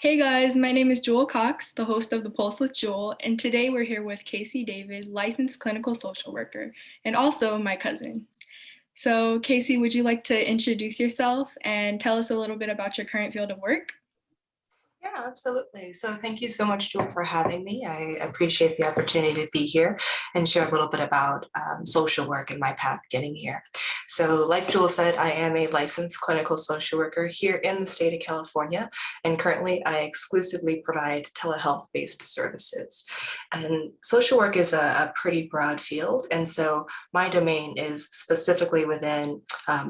Hey guys, my name is Jewel Cox, the host of The Pulse with Jewel, and today we're here with Casey David, licensed clinical social worker, and also my cousin. So, Casey, would you like to introduce yourself and tell us a little bit about your current field of work? Yeah, absolutely. So thank you so much, Jewel, for having me. I appreciate the opportunity to be here and share a little bit about social work and my path getting here. So, like Jewel said, I am a licensed clinical social worker here in the state of California, and currently I exclusively provide telehealth-based services. And social work is a pretty broad field, and so my domain is specifically within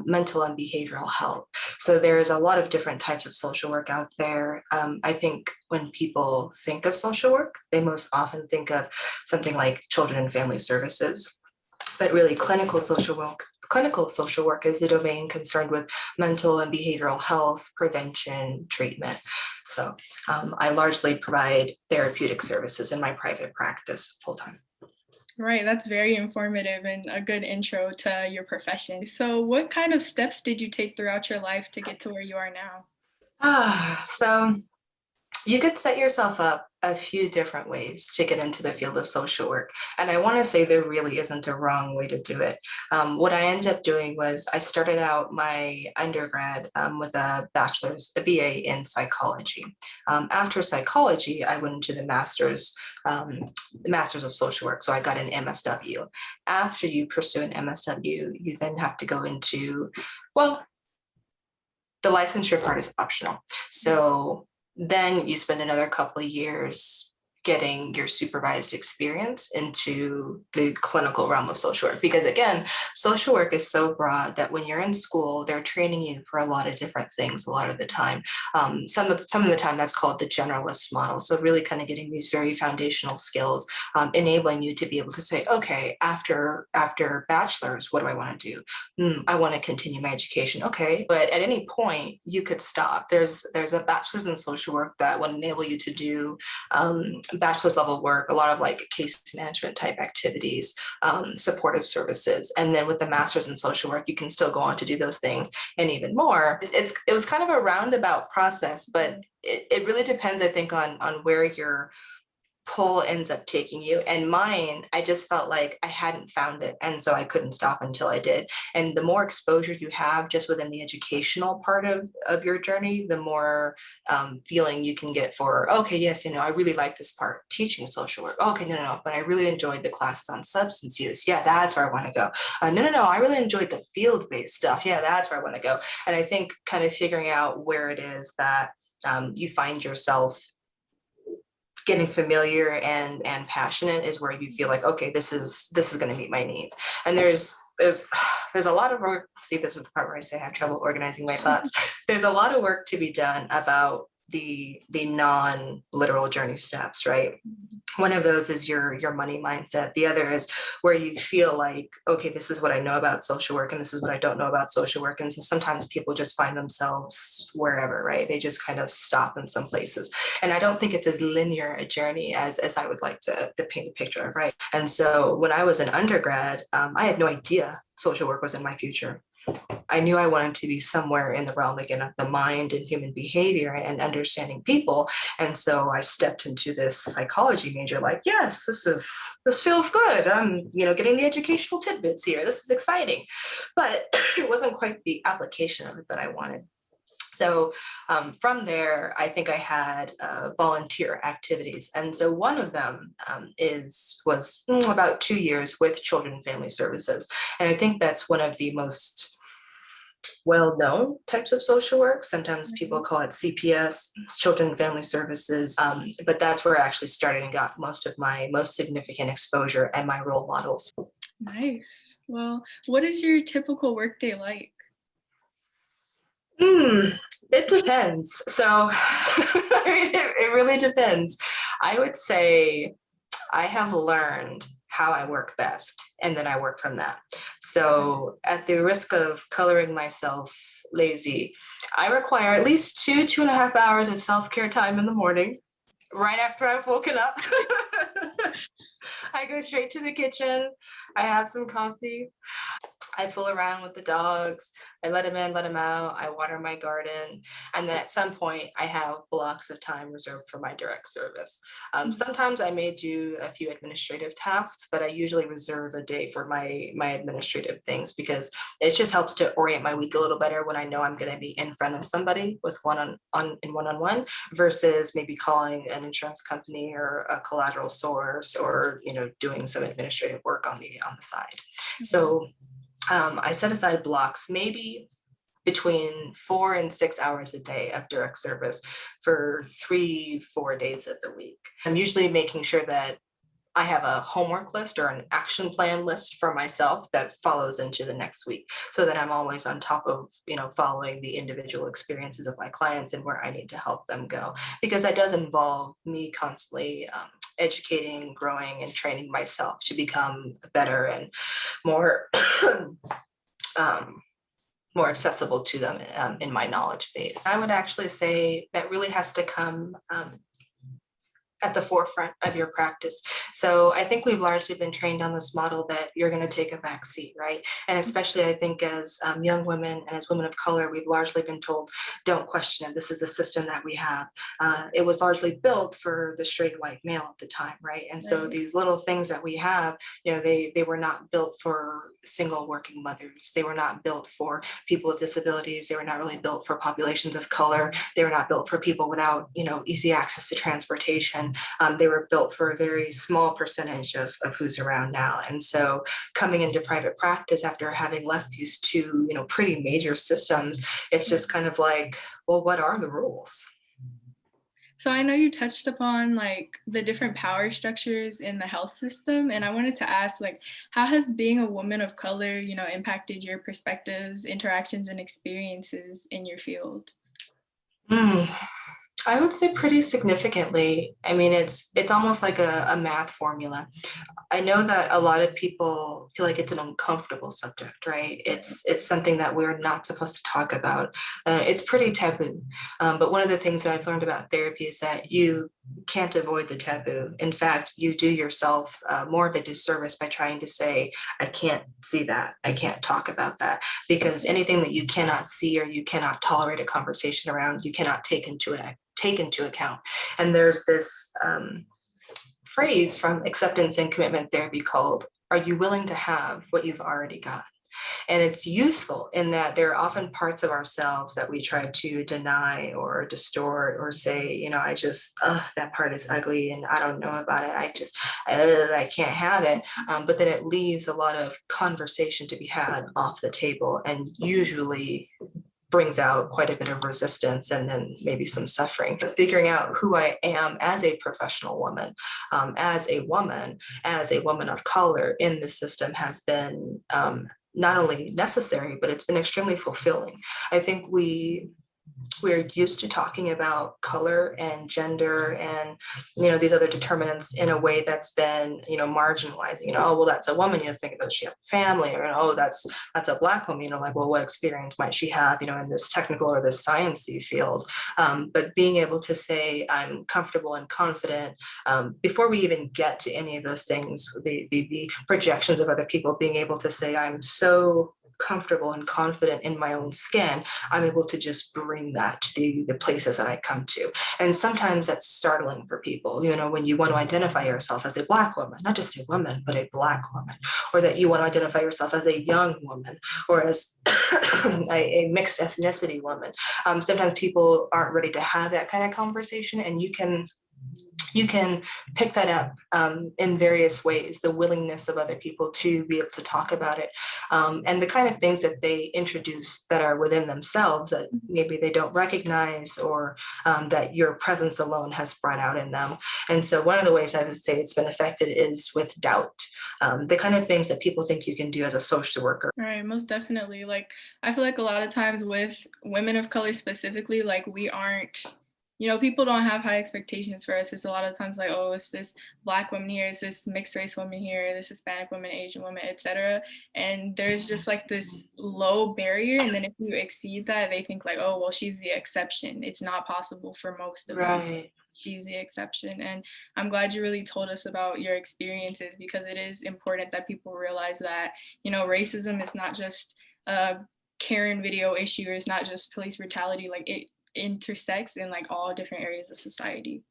mental and behavioral health. So there's a lot of different types of social work out there. I think when people think of social work, they most often think of something like children and family services. But really, clinical social work is the domain concerned with mental and behavioral health, prevention, treatment. So I largely provide therapeutic services in my private practice full time. Right, that's very informative and a good intro to your profession. So, what kind of steps did you take throughout your life to get to where you are now? So you could set yourself up a few different ways to get into the field of social work. And I want to say there really isn't a wrong way to do it. What I ended up doing was I started out my undergrad with a BA in psychology. After psychology, I went into the master's of social work. So I got an MSW. After you pursue an MSW, you then have to go into, well, the licensure part is optional. So then you spend another couple of years getting your supervised experience into the clinical realm of social work. Because again, social work is so broad that when you're in school, they're training you for a lot of different things a lot of the time. Some of the time that's called the generalist model. So really kind of getting these very foundational skills, enabling you to be able to say, okay, after bachelor's, what do I want to do? I want to continue my education. Okay, but at any point you could stop. There's a bachelor's in social work that will enable you to do bachelor's level work, a lot of like case management type activities, supportive services, and then with the master's in social work, you can still go on to do those things and even more. It was kind of a roundabout process, but it really depends, I think, on where your pull ends up taking you. And mine, I just felt like I hadn't found it. And so I couldn't stop until I did. And the more exposure you have just within the educational part of your journey, the more feeling you can get for, okay, yes, I really like this part, teaching social work. Okay, no, but I really enjoyed the classes on substance use. Yeah, that's where I want to go. No, I really enjoyed the field-based stuff. Yeah, that's where I want to go. And I think kind of figuring out where it is that you find yourself getting familiar and passionate is where you feel like, okay, this is going to meet my needs. And there's a lot of work. See, this is the part where I say I have trouble organizing my thoughts. There's a lot of work to be done about the non-literal journey steps, right? One of those is your money mindset. The other is where you feel like, okay, this is what I know about social work and this is what I don't know about social work. And so sometimes people just find themselves wherever, right? They just kind of stop in some places. And I don't think it's as linear a journey as I would like to paint the picture of, right? And so when I was an undergrad, I had no idea social work was in my future. I knew I wanted to be somewhere in the realm again of the mind and human behavior and understanding people. And so I stepped into this psychology major like, yes, this feels good. I'm, getting the educational tidbits here. This is exciting. But it wasn't quite the application of it that I wanted. So from there, I think I had volunteer activities, and so one of them was about 2 years with Children and Family Services, and I think that's one of the most well-known types of social work. Sometimes people call it CPS, Children and Family Services, but that's where I actually started and got most of my most significant exposure and my role models. Nice. Well, what is your typical workday like? It depends. So, I mean, it really depends. I would say I have learned how I work best, and then I work from that. So, at the risk of coloring myself lazy, I require at least 2.5 hours of self-care time in the morning, right after I've woken up. I go straight to the kitchen. I have some coffee. I fool around with the dogs. I let them in, let them out. I water my garden. And then at some point, I have blocks of time reserved for my direct service. Mhm. Sometimes I may do a few administrative tasks, but I usually reserve a day for my administrative things because it just helps to orient my week a little better when I know I'm going to be in front of somebody with one-on-one versus maybe calling an insurance company or a collateral source or doing some administrative work on the side. Mhm. So I set aside blocks, maybe between 4 and 6 hours a day of direct service for 3, 4 days of the week. I'm usually making sure that I have a homework list or an action plan list for myself that follows into the next week so that I'm always on top of, following the individual experiences of my clients and where I need to help them go. Because that does involve me constantly educating, growing, and training myself to become better and more um, more accessible to them in my knowledge base. I would actually say that really has to come at the forefront of your practice. So I think we've largely been trained on this model that you're going to take a back seat, right? And especially I think as young women and as women of color, we've largely been told, don't question it. This is the system that we have. It was largely built for the straight white male at the time, right? And so Right. these little things that we have, they were not built for single working mothers. They were not built for people with disabilities. They were not really built for populations of color. They were not built for people without, easy access to transportation. They were built for a very small percentage of who's around now. And so coming into private practice after having left these two, pretty major systems, it's just kind of like, well, what are the rules? So I know you touched upon like the different power structures in the health system, and I wanted to ask like how has being a woman of color, impacted your perspectives, interactions, and experiences in your field? Mm, I would say pretty significantly. I mean, it's almost like a math formula. I know that a lot of people feel like it's an uncomfortable subject, right? Right. It's something that we're not supposed to talk about. It's pretty taboo. But one of the things that I've learned about therapy is that you can't avoid the taboo. In fact, you do yourself more of a disservice by trying to say, I can't see that. I can't talk about that. Because anything that you cannot see or you cannot tolerate a conversation around, you cannot take into account. And there's this phrase from acceptance and commitment therapy called, are you willing to have what you've already got? And it's useful in that there are often parts of ourselves that we try to deny or distort or say, that part is ugly and I don't know about it. I can't have it. But then it leaves a lot of conversation to be had off the table and usually brings out quite a bit of resistance and then maybe some suffering. But figuring out who I am as a professional woman, as a woman of color in the system has been not only necessary, but it's been extremely fulfilling. I think we're used to talking about color and gender and these other determinants in a way that's been marginalizing. Oh well, that's a woman, think about she have a family, or oh that's a black woman, like, well, what experience might she have in this technical or this sciencey field. But being able to say I'm comfortable and confident before we even get to any of those things, the projections of other people, being able to say I'm so comfortable and confident in my own skin, I'm able to just bring that to the places that I come to. And sometimes that's startling for people, when you want to identify yourself as a Black woman, not just a woman, but a Black woman, or that you want to identify yourself as a young woman or as a mixed ethnicity woman. Sometimes people aren't ready to have that kind of conversation, and you can pick that up in various ways, the willingness of other people to be able to talk about it, and the kind of things that they introduce that are within themselves that maybe they don't recognize, or that your presence alone has brought out in them. And so one of the ways I would say it's been affected is with doubt, the kind of things that people think you can do as a social worker. Right, most definitely. Like, I feel like a lot of times with women of color specifically, like, we aren't, people don't have high expectations for us. It's a lot of times like, oh, it's this Black woman here, it's this mixed race woman here, this Hispanic woman, Asian woman, etc. And there's just like this low barrier. And then if you exceed that, they think like, oh, well, she's the exception. It's not possible for most of them. Right. she's the exception. And I'm glad you really told us about your experiences, because it is important that people realize that, racism is not just a Karen video issue, or it's not just police brutality. Like, it intersects in like all different areas of society.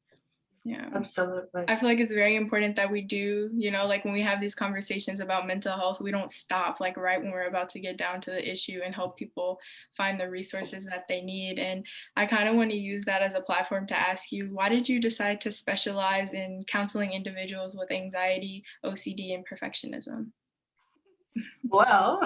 Yeah. Absolutely. I feel like it's very important that we do, like when we have these conversations about mental health, we don't stop like right when we're about to get down to the issue, and help people find the resources that they need. And I kind of want to use that as a platform to ask you, why did you decide to specialize in counseling individuals with anxiety, OCD, and perfectionism? Well,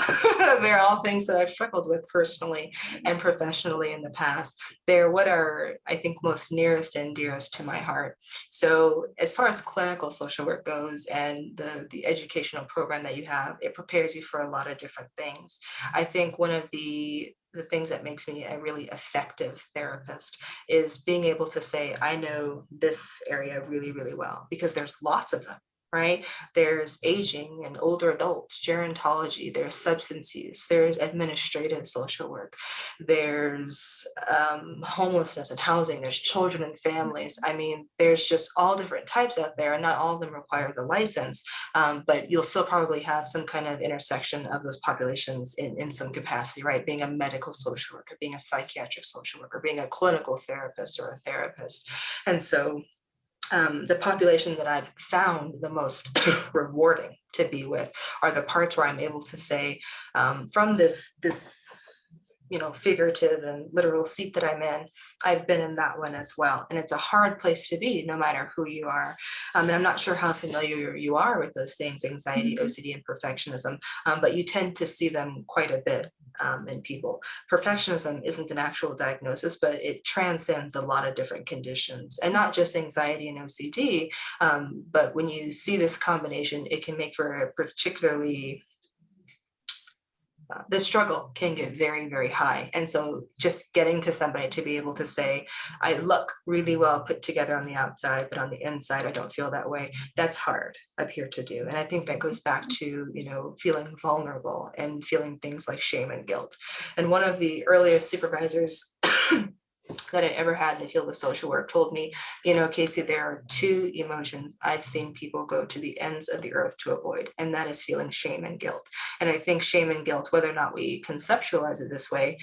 they're all things that I've struggled with personally and professionally in the past. They're what are, I think, most nearest and dearest to my heart. So as far as clinical social work goes, and the educational program that you have, it prepares you for a lot of different things. I think one of the things that makes me a really effective therapist is being able to say, I know this area really, really well, because there's lots of them, right? There's aging and older adults, gerontology, there's substance use, there's administrative social work, there's homelessness and housing, there's children and families. I mean, there's just all different types out there, and not all of them require the license, but you'll still probably have some kind of intersection of those populations in some capacity, right? Being a medical social worker, being a psychiatric social worker, being a clinical therapist or a therapist. And so the population that I've found the most rewarding to be with are the parts where I'm able to say, from this figurative and literal seat that I'm in, I've been in that one as well. And it's a hard place to be, no matter who you are. And I'm not sure how familiar you are with those things, anxiety, OCD, and perfectionism, but you tend to see them quite a bit in people. Perfectionism isn't an actual diagnosis, but it transcends a lot of different conditions, and not just anxiety and OCD. But when you see this combination, it can make for a particularly the struggle can get very, very high. And so just getting to somebody to be able to say, I look really well put together on the outside, but on the inside, I don't feel that way. That's hard up here to do. And I think that goes back to, feeling vulnerable and feeling things like shame and guilt. And one of the earliest supervisors that I ever had in the field of social work told me, Casey, there are two emotions I've seen people go to the ends of the earth to avoid, and that is feeling shame and guilt. And I think shame and guilt, whether or not we conceptualize it this way,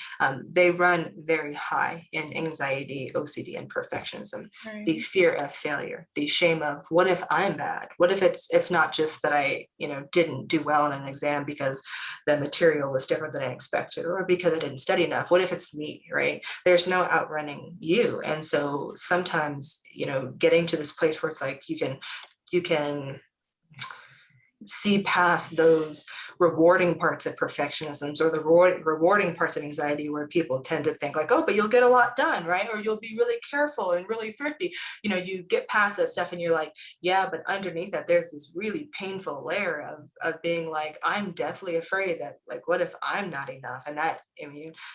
they run very high in anxiety, OCD, and perfectionism. Right. The fear of failure, the shame of, what if I'm bad? What if it's not just that I, didn't do well in an exam because the material was different than I expected, or because I didn't study enough? What if it's me, right? There's no outrunning you. And so sometimes, getting to this place where it's like you can see past those rewarding parts of perfectionism, or the rewarding parts of anxiety, where people tend to think like, oh, but you'll get a lot done, right? Or you'll be really careful and really thrifty. You get past that stuff and you're like, yeah, but underneath that, there's this really painful layer of being like, I'm deathly afraid that, like, what if I'm not enough? And that,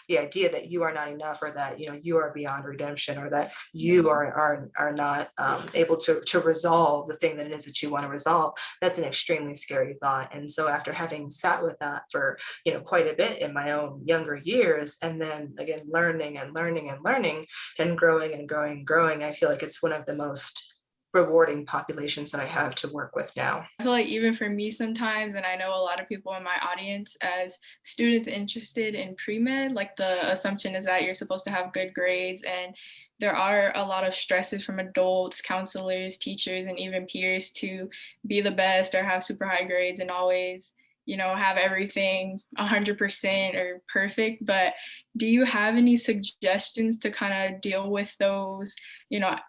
the idea that you are not enough, or that, you are beyond redemption, or that you are not able to resolve the thing that it is that you want to resolve, that's an extremely scary thought. And so after having sat with that for quite a bit in my own younger years, and then again learning and learning and learning and growing and growing and growing, I feel like it's one of the most rewarding populations that I have to work with now. I feel like even for me sometimes, and I know a lot of people in my audience, as students interested in pre-med, like the assumption is that you're supposed to have good grades, and there are a lot of stresses from adults, counselors, teachers, and even peers to be the best or have super high grades and always, have everything 100% or perfect. But do you have any suggestions to kind of deal with those,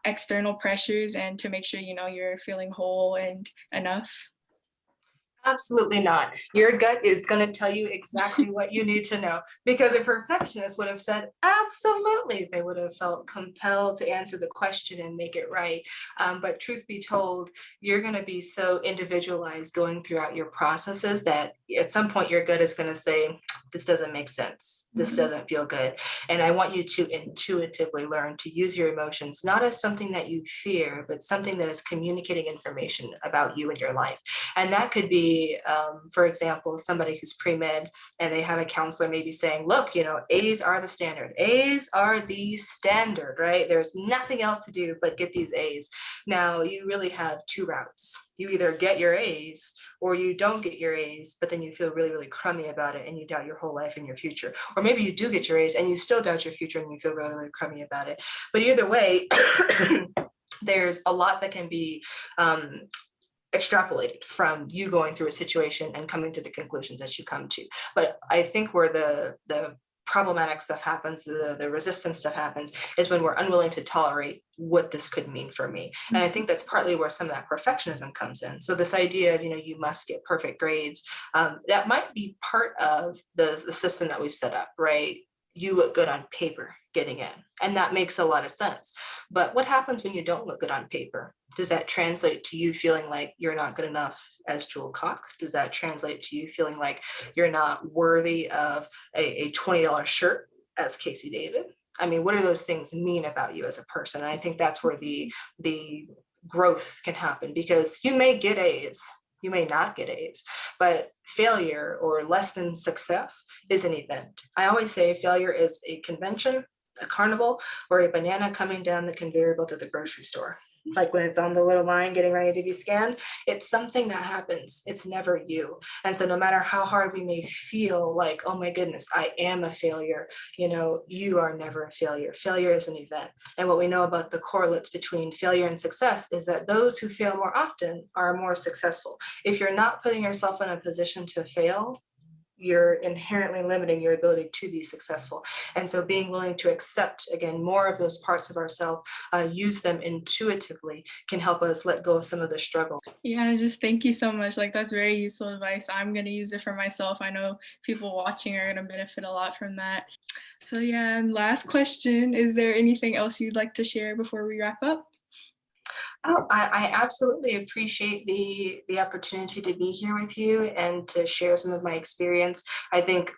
external pressures, and to make sure, you're feeling whole and enough? Absolutely not. Your gut is going to tell you exactly what you need to know, because a perfectionist would have said, absolutely. They would have felt compelled to answer the question and make it right. But truth be told, you're going to be so individualized going throughout your processes that at some point your gut is going to say, this doesn't make sense. This Mhm. doesn't feel good. And I want you to intuitively learn to use your emotions, not as something that you fear, but something that is communicating information about you and your life. And that could be, for example, somebody who's pre-med and they have a counselor maybe saying, look, A's are the standard. A's are the standard, right? There's nothing else to do but get these A's. Now, you really have two routes. You either get your A's or you don't get your A's, but then you feel really, really crummy about it and you doubt your whole life and your future. Or maybe you do get your A's and you still doubt your future and you feel really, really crummy about it. But either way, there's a lot that can be extrapolated from you going through a situation and coming to the conclusions that you come to. But I think where the problematic stuff happens, the resistance stuff happens, is when we're unwilling to tolerate what this could mean for me. And I think that's partly where some of that perfectionism comes in. So this idea of, you must get perfect grades, that might be part of the system that we've set up, right? You look good on paper getting in. And that makes a lot of sense. But what happens when you don't look good on paper? Does that translate to you feeling like you're not good enough as Jewel Cox? Does that translate to you feeling like you're not worthy of a $20 shirt as Casey David? I mean, what do those things mean about you as a person? And I think that's where the growth can happen, because you may get A's, you may not get A's, but failure or less than success is an event. I always say failure is a convention, a carnival, or a banana coming down the conveyor belt at the grocery store. Like when it's on the little line getting ready to be scanned, it's something that happens. It's never you. And so no matter how hard we may feel like, oh my goodness, I am a failure, you are never a failure. Failure is an event. And what we know about the correlates between failure and success is that those who fail more often are more successful. If you're not putting yourself in a position to fail, you're inherently limiting your ability to be successful. And so being willing to accept, again, more of those parts of ourselves, use them intuitively, can help us let go of some of the struggle. Yeah, just thank you so much. Like, that's very useful advice. I'm going to use it for myself. I know people watching are going to benefit a lot from that. So, yeah, and last question, is there anything else you'd like to share before we wrap up? Oh, I absolutely appreciate the opportunity to be here with you and to share some of my experience. I think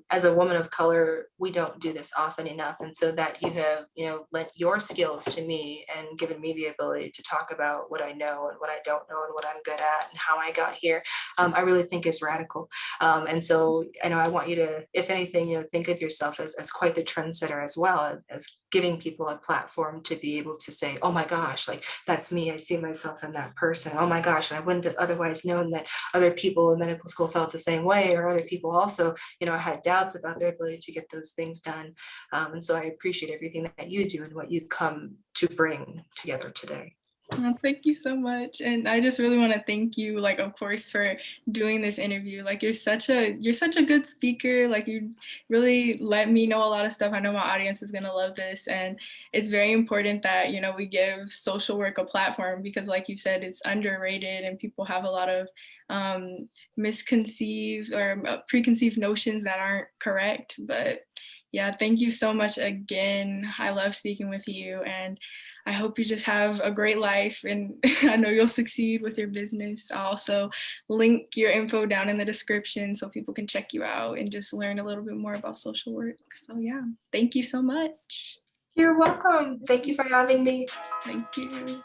as a woman of color, we don't do this often enough. And so that you have, lent your skills to me and given me the ability to talk about what I know and what I don't know and what I'm good at and how I got here, I really think is radical. And so I know I want you to, if anything, think of yourself as quite the trendsetter as well, as giving people a platform to be able to say, oh my gosh, like that's me. I see myself in that person. Oh my gosh. And I wouldn't have otherwise known that other people in medical school felt the same way, or other people also, had doubts about their ability to get those things done. And so I appreciate everything that you do and what you've come to bring together today. Well, thank you so much. And I just really want to thank you, like, of course, for doing this interview. Like, you're such a good speaker. Like, you really let me know a lot of stuff. I know my audience is gonna love this. And it's very important that, we give social work a platform, because like you said, it's underrated and people have a lot of misconceived or preconceived notions that aren't correct. But yeah, thank you so much again. I love speaking with you, and I hope you just have a great life, and I know you'll succeed with your business. I'll also link your info down in the description so people can check you out and just learn a little bit more about social work. So yeah, thank you so much. You're welcome. Thank you for having me. Thank you.